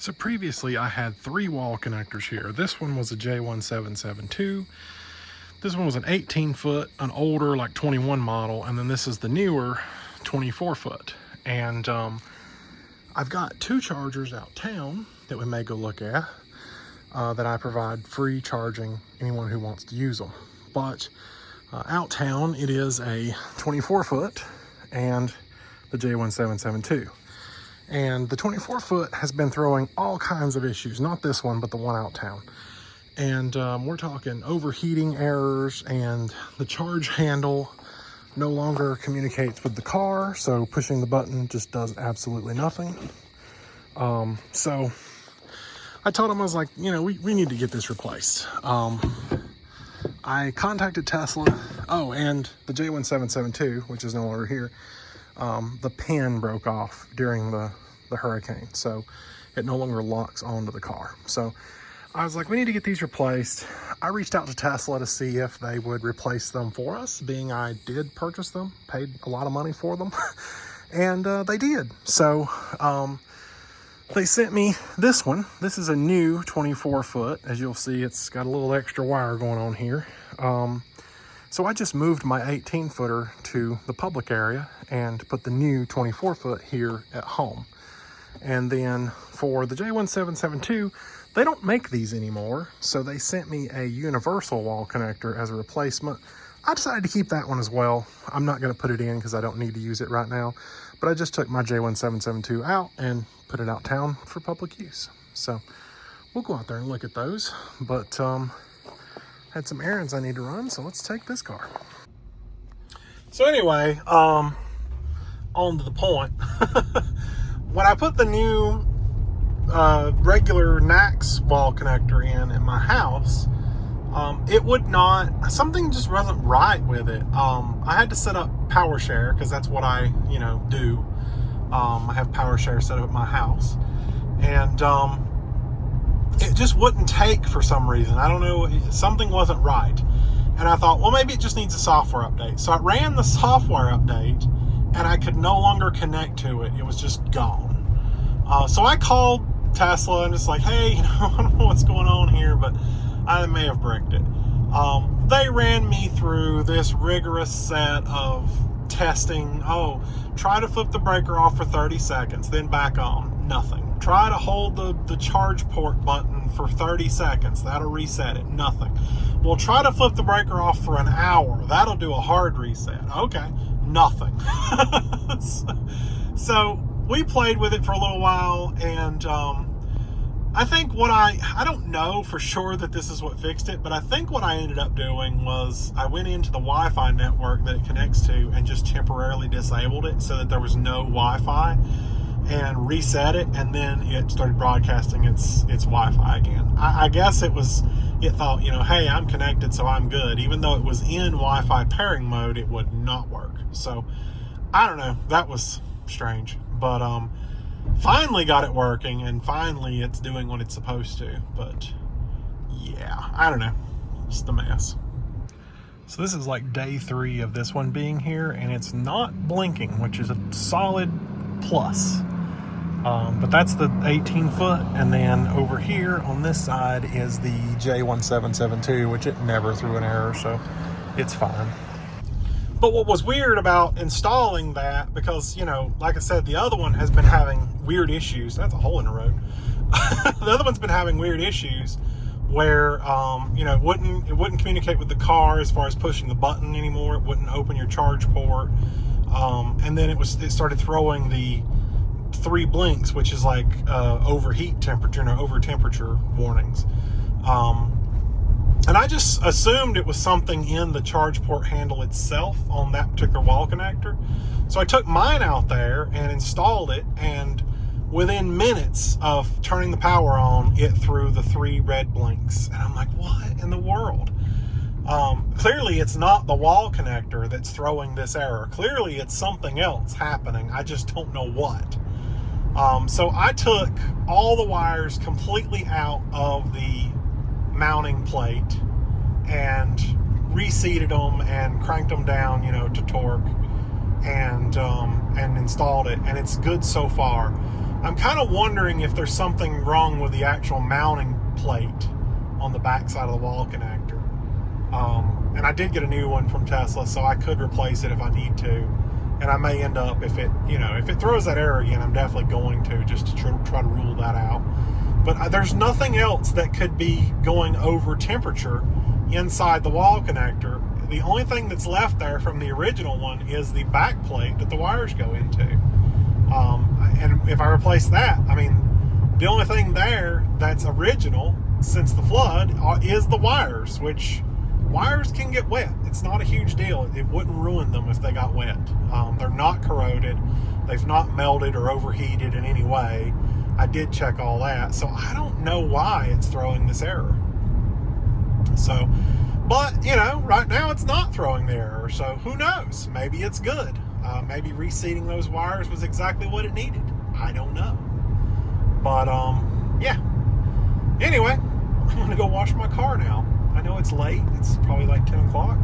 So previously I had 3 wall connectors here. This one was a J1772. This one was an 18 foot, an older like 21 model, and then this is the newer 24 foot. And I've got 2 chargers out town that we may go look at that I provide free charging anyone who wants to use them. But out town it is a 24 foot and the J1772. And the 24 foot has been throwing all kinds of issues, not this one, but the one out town. And we're talking overheating errors, and the charge handle no longer communicates with the car, so pushing the button just does absolutely nothing. So I told him, I was like, you know, we need to get this replaced. I contacted Tesla. Oh, and the J1772, which is no longer here, the pin broke off during the hurricane, so it no longer locks onto the car. So I was like, we need to get these replaced. I reached out to Tesla to see if they would replace them for us, being I did purchase them, paid a lot of money for them, and they did. So they sent me this one. This is a new 24 foot. As you'll see, it's got a little extra wire going on here. So I just moved my 18 footer to the public area and put the new 24 foot here at home. And then for the J1772, they don't make these anymore. So they sent me a universal wall connector as a replacement. I decided to keep that one as well. I'm not gonna put it in because I don't need to use it right now, but I just took my J1772 out and put it out town for public use. So we'll go out there and look at those, but had some errands I need to run, so let's take this car. So anyway, on to the point. When I put the new regular NACS wall connector in my house, it would not, something just wasn't right with it. I had to set up PowerShare because that's what I, do. I have PowerShare set up at my house, and it just wouldn't take for some reason. I don't know, something wasn't right. And I thought, well, maybe it just needs a software update. So I ran the software update and I could no longer connect to it. It was just gone. So I called Tesla and just like, hey, I don't know what's going on here, but I may have bricked it. They ran me through this rigorous set of testing. Oh, try to flip the breaker off for 30 seconds, then back on. Nothing. Try to hold the charge port button for 30 seconds. That'll reset it. Nothing. Well, try to flip the breaker off for an hour. That'll do a hard reset. Okay. Nothing. So we played with it for a little while, and I think what I don't know for sure that this is what fixed it, but I think what I ended up doing was I went into the Wi-Fi network that it connects to and just temporarily disabled it so that there was no Wi-Fi, and reset it, and then it started broadcasting its Wi-Fi again. I guess it thought, hey, I'm connected, so I'm good. Even though it was in Wi-Fi pairing mode, it would not work. So I don't know, that was strange, but finally got it working, and finally it's doing what it's supposed to. But yeah, I don't know, just a mess. So this is like day 3 of this one being here, and it's not blinking, which is a solid plus. But that's the 18 foot, and then over here on this side is the J1772, which it never threw an error, so it's fine. But what was weird about installing that, because, like I said, the other one has been having weird issues. That's a hole in the road. The other one's been having weird issues where, it wouldn't communicate with the car as far as pushing the button anymore. It wouldn't open your charge port. And then it started throwing the 3 blinks, which is like overheat temperature, over temperature warnings. And I just assumed it was something in the charge port handle itself on that particular wall connector. So I took mine out there and installed it, and within minutes of turning the power on, it threw the 3 red blinks. And I'm like, what in the world? Clearly it's not the wall connector that's throwing this error. Clearly it's something else happening. I just don't know what. So I took all the wires completely out of the mounting plate and reseated them and cranked them down, to torque, and installed it, and it's good so far. I'm kind of wondering if there's something wrong with the actual mounting plate on the back side of the wall connector. And I did get a new one from Tesla, so I could replace it if I need to. And I may end up, if it throws that error again, I'm definitely going to, just to try to rule that out. But there's nothing else that could be going over temperature inside the wall connector. The only thing that's left there from the original one is the back plate that the wires go into. And if I replace that, I mean, the only thing there that's original since the flood is the wires, which wires can get wet. It's not a huge deal. It wouldn't ruin them if they got wet. They're not corroded. They've not melted or overheated in any way. I did check all that. So I don't know why it's throwing this error. So, but, right now it's not throwing the error. So who knows? Maybe it's good. Maybe reseating those wires was exactly what it needed. I don't know. But, yeah. Anyway, I'm going to go wash my car now. I know it's late. It's probably like 10 o'clock.